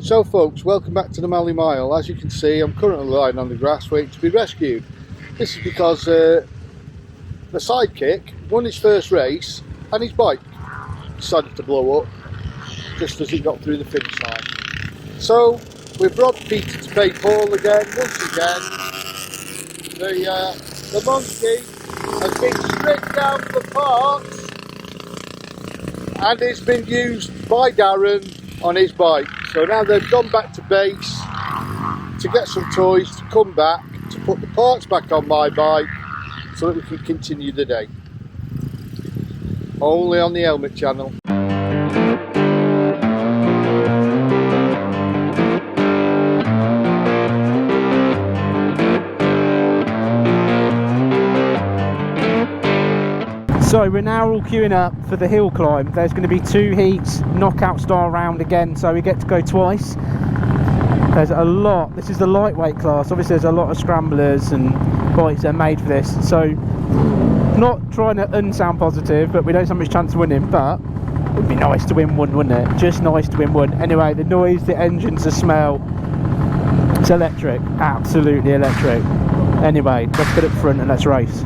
So folks, welcome back to the Malle Mile. As you can see, I'm currently lying on the grass waiting to be rescued. This is because the Sidekick won his first race and his bike decided to blow up just as he got through the finish line. So we've robbed Peter to pay Paul again, once again. The monkey has been stripped down for parts and it's been used by Darren on his bike. So now they've gone back to base to get some toys to come back to put the parts back on my bike so that we can continue the day. Only on the Helmet channel. So we're now all queuing up for the hill climb. There's going to be 2 heats, knockout style round again, so we get to go twice. There's a lot, this is the lightweight class, obviously there's a lot of scramblers and bikes that are made for this, so not trying to unsound positive, but we don't have much chance of winning, but it would be nice to win one, wouldn't it? Just nice to win one. Anyway, the noise, the engines, the smell, it's electric, absolutely electric. Anyway, let's get up front and let's race.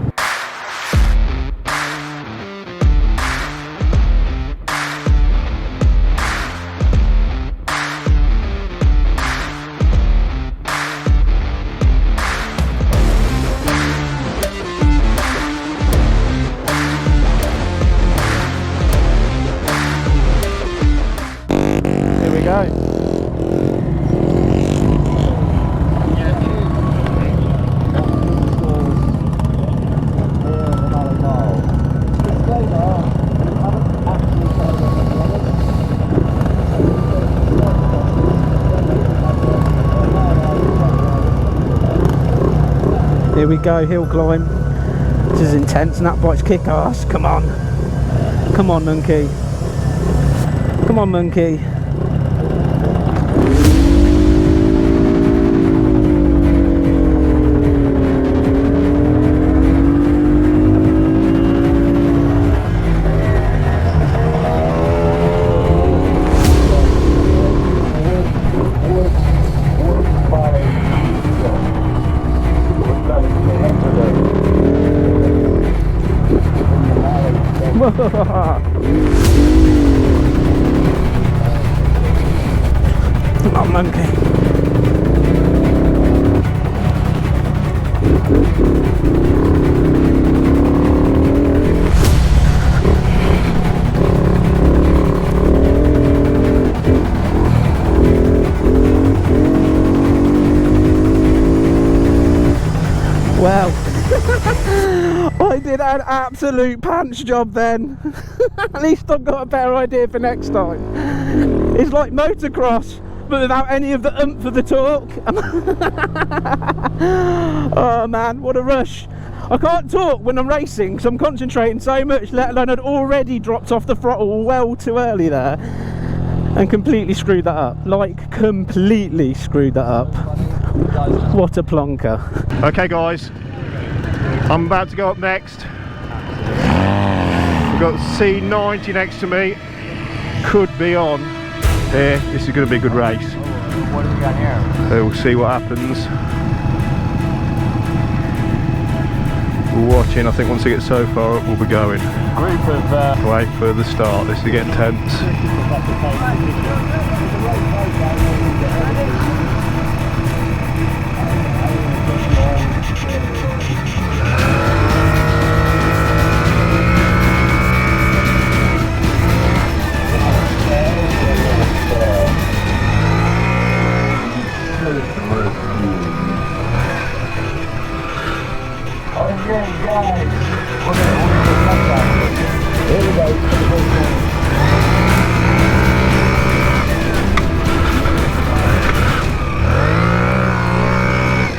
Here we go, hill climb. This is intense and that bike's kick ass. Come on. Come on, monkey. Come on, monkey. Come on, monkey. Well, I did an absolute pants job then. At least I've got a better idea for next time. It's like motocross, but without any of the oomph of the torque. Oh man, what a rush. I can't talk when I'm racing because I'm concentrating so much, let alone I'd already dropped off the throttle well too early there and completely screwed that up. Like, completely screwed that up. What a plonker. Okay guys, I'm about to go up next. We've got C90 next to me. Could be on here. This is going to be a good race. What have we got here? We'll see what happens. We're watching. I think once we get so far up, we'll be going. Group of Wait for the start. This is getting tense.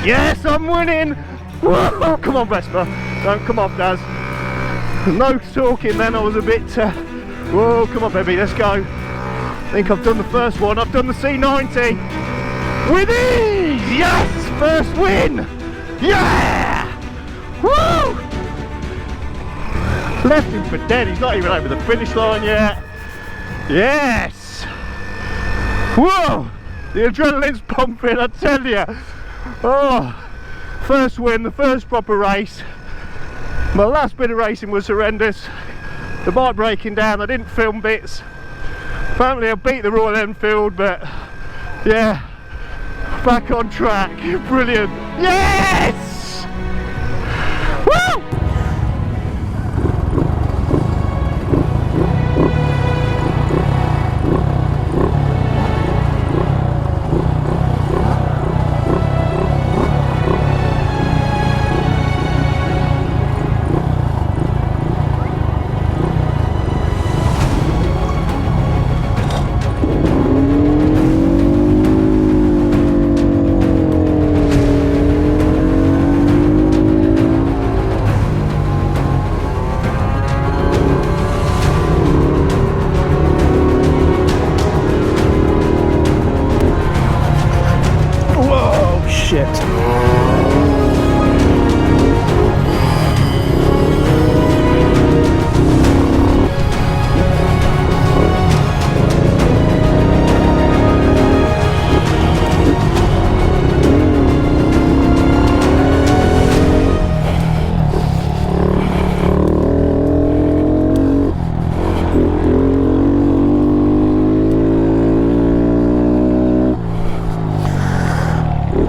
Yes, I'm winning! Whoa, come on, Vespa. Don't come off, Daz. No talking then, I was a bit... whoa, come on, baby, let's go. I think I've done the first one. I've done the C90. With ease! Yes! First win! Yeah! Woo! Left him for dead. He's not even over the finish line yet. Yes! Whoa! the adrenaline's pumping, I tell you. Oh, first win, the first proper race. My last bit of racing was horrendous. The bike breaking down, I didn't film bits. Apparently I beat the Royal Enfield, but yeah, back on track. Brilliant. Yes! Woo!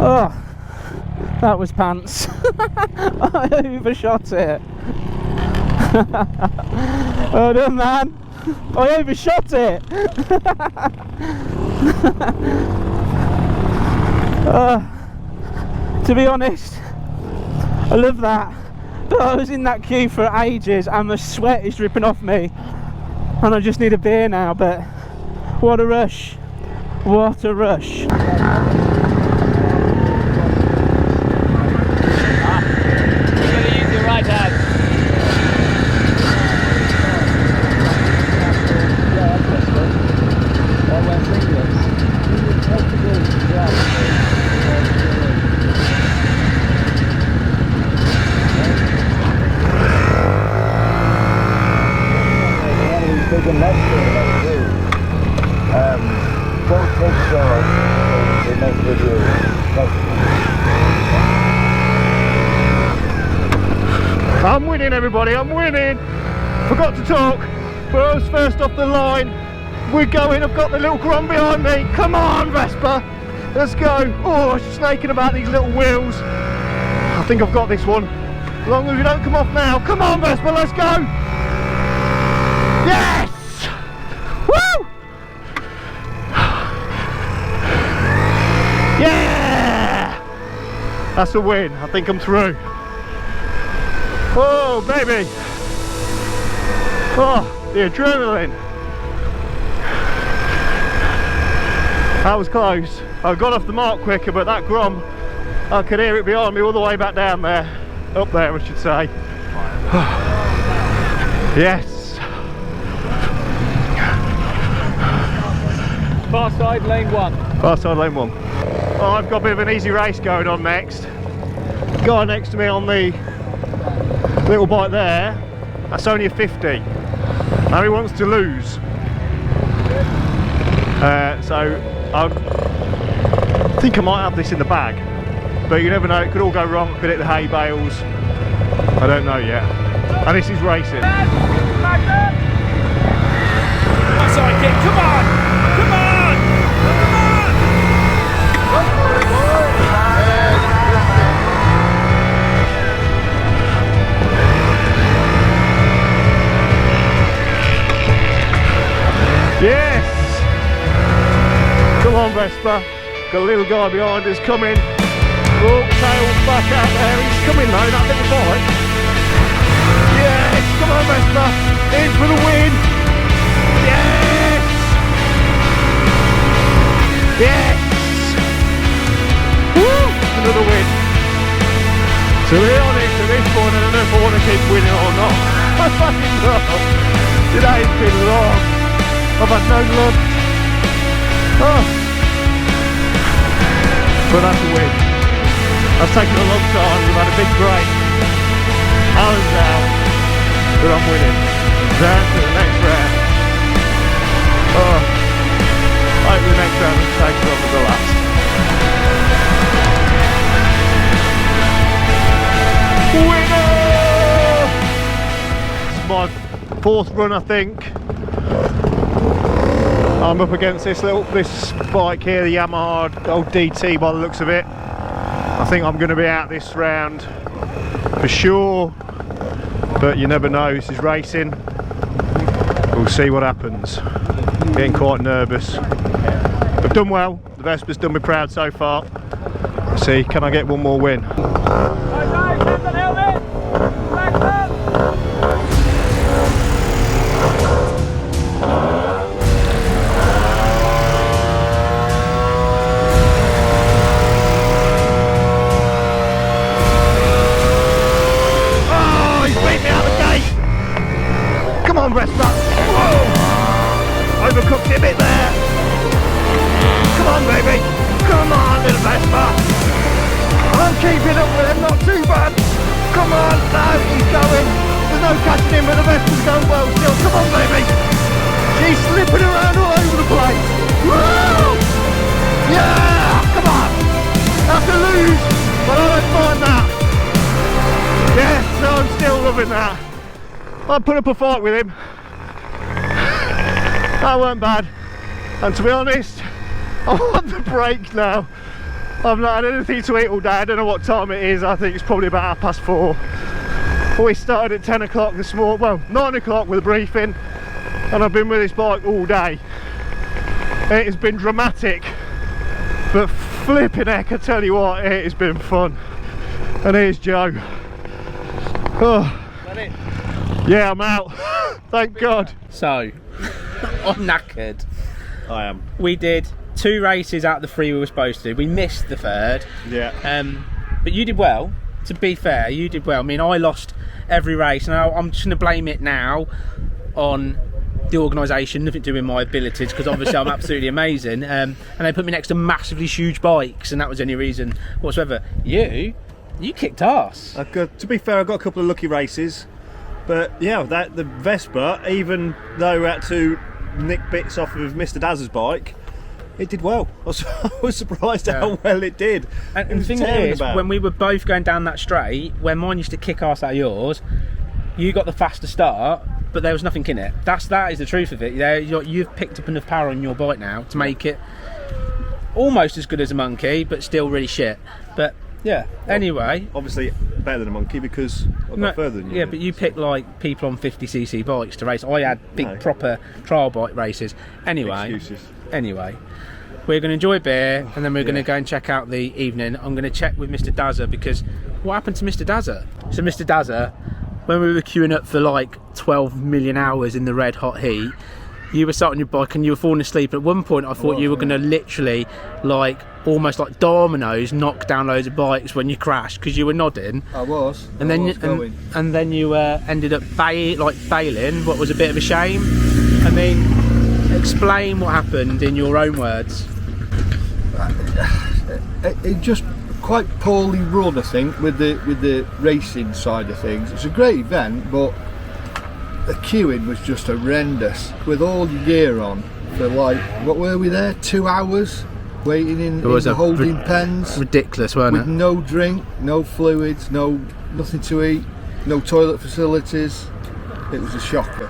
Oh, that was pants. I overshot it. Well done, man. I overshot it. To be honest, I love that. But I was in that queue for ages and the sweat is dripping off me. And I just need a beer now, but what a rush. What a rush. I'm winning, everybody, I'm winning. Forgot to talk, but I was first off the line. We're going, I've got the little grum behind me. Come on, Vespa, let's go. Oh, she's snaking about these little wheels. I think I've got this one. As long as we don't come off now. Come on, Vespa, let's go. Yes! Woo! Yeah! That's a win. I think I'm through. Oh, baby! Oh, the adrenaline! That was close. I got off the mark quicker, but that grum, I could hear it behind me all the way back down there. Up there, I should say. Yes! Far side, lane 1. Far side, lane 1. Oh, I've got a bit of an easy race going on next. Guy next to me on the little bike there, that's only a 50. Now he wants to lose. So I think I might have this in the bag, but you never know, it could all go wrong. It could hit the hay bales. I don't know yet. And this is racing. Sidekick, come on! Come on! Come on! Yes! Come on, Vespa. Got a little guy behind us coming. Oh, tail's back out there. He's coming though, that little bike. Yes! Come on, Vespa. In for the win. Yes! Yes! Woo! Another win. To be honest, at this point, I don't know if I want to keep winning or not. I fucking know. Today's been long. I've had no luck. Oh. But that's a win. That's taken a long time. We've had a big break. Alan's out. But I'm winning. Down to the next round. Oh. I hope the next round is taken on the lap. fourth run, I think. I'm up against this bike here, the Yamaha old DT by the looks of it. I think I'm going to be out this round for sure, but you never know, this is racing. We'll see what happens. Getting quite nervous. I've done well, the Vespa's done me proud so far. Let's see, can I get one more win? Come on, Vespa! Whoa! Overcooked it a bit there. Come on, baby! Come on, little Vespa! I'm keeping up with him, not too bad. Come on, no, he's going. There's no catching him, but the Vespa's going well still. Come on, baby! She's slipping around all over the place. Woo! Yeah! Come on! I have to lose, but I don't mind that. Yes, no, I'm still loving that. I put up a fight with him. That weren't bad. And to be honest, I want the break now. I've not had anything to eat all day. I don't know what time it is. I think it's probably about 4:30. We started at 10 o'clock this morning. Well, 9 o'clock with a briefing. And I've been with this bike all day. It has been dramatic. But flipping heck, I tell you what, it has been fun. And here's Joe. Oh. Yeah, I'm out. Thank God. So, I'm knackered. I am. We did 2 races out of the 3 we were supposed to. We missed the 3rd. Yeah. But you did well. To be fair, you did well. I mean, I lost every race. Now, I'm just going to blame it now on the organisation, nothing to do with my abilities, because obviously I'm absolutely amazing. And they put me next to massively huge bikes, and that was the only reason whatsoever. You kicked ass. To be fair, I got a couple of lucky races. But yeah, the Vespa, even though we had to nick bits off of Mr. Daz's bike, it did well. I was surprised at how well it did. And the thing is, when we were both going down that straight, when mine used to kick ass out of yours, you got the faster start, but there was nothing in it. That is the truth of it. You've picked up enough power on your bike now to make it almost as good as a monkey, but still really shit. But yeah, well, anyway. Obviously better than a monkey because I got further than you. Yeah, but you picked like people on 50cc bikes to race. I had big proper trial bike races. Anyway. Excuses. Anyway, we're going to enjoy beer and then we're going to go and check out the evening. I'm going to check with Mr. Dazza because what happened to Mr. Dazza? So Mr. Dazza, when we were queuing up for like 12 million hours in the red hot heat, you were sat on your bike and you were falling asleep. At one point I thought you were going to literally like almost like dominoes knock down loads of bikes when you crashed because you were nodding. I was. And then you ended up failing, what was a bit of a shame. I mean, explain what happened in your own words. It just quite poorly run, I think, with the racing side of things. It's a great event, but the queuing was just horrendous with all your gear on for like, what were we there, 2 hours waiting in the holding pens. Ridiculous, weren't with it? No drink, no fluids, nothing to eat, no toilet facilities. It was a shocker.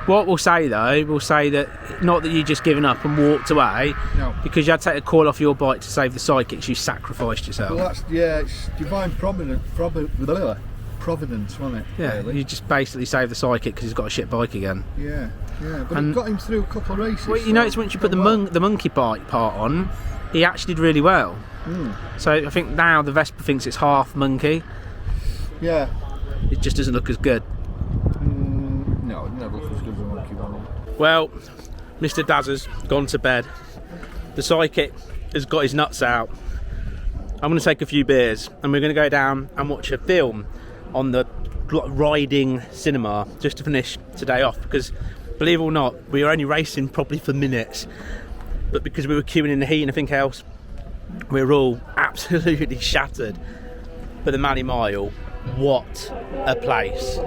What we'll say though, we'll say that not that you just given up and walked away, no, because you had to take a call off your bike to save the Sidekicks. You sacrificed yourself. Well, it's divine providence, wasn't it? Yeah, really? You just basically saved the Sidekick because he's got a shit bike again. Yeah, but it got him through a couple of races. Well, you notice once you put the monkey bike part on, he actually did really well. So I think now the Vespa thinks it's half monkey. Yeah. It just doesn't look as good. No, it never looks as good as a monkey one. Well, Mr. Dazza's gone to bed. The Sidekick has got his nuts out. I'm going to take a few beers and we're going to go down and watch a film on the riding cinema just to finish today off, because believe it or not, we were only racing probably for minutes, but because we were queuing in the heat and everything else, we were all absolutely shattered. But the Malle Mile, what a place.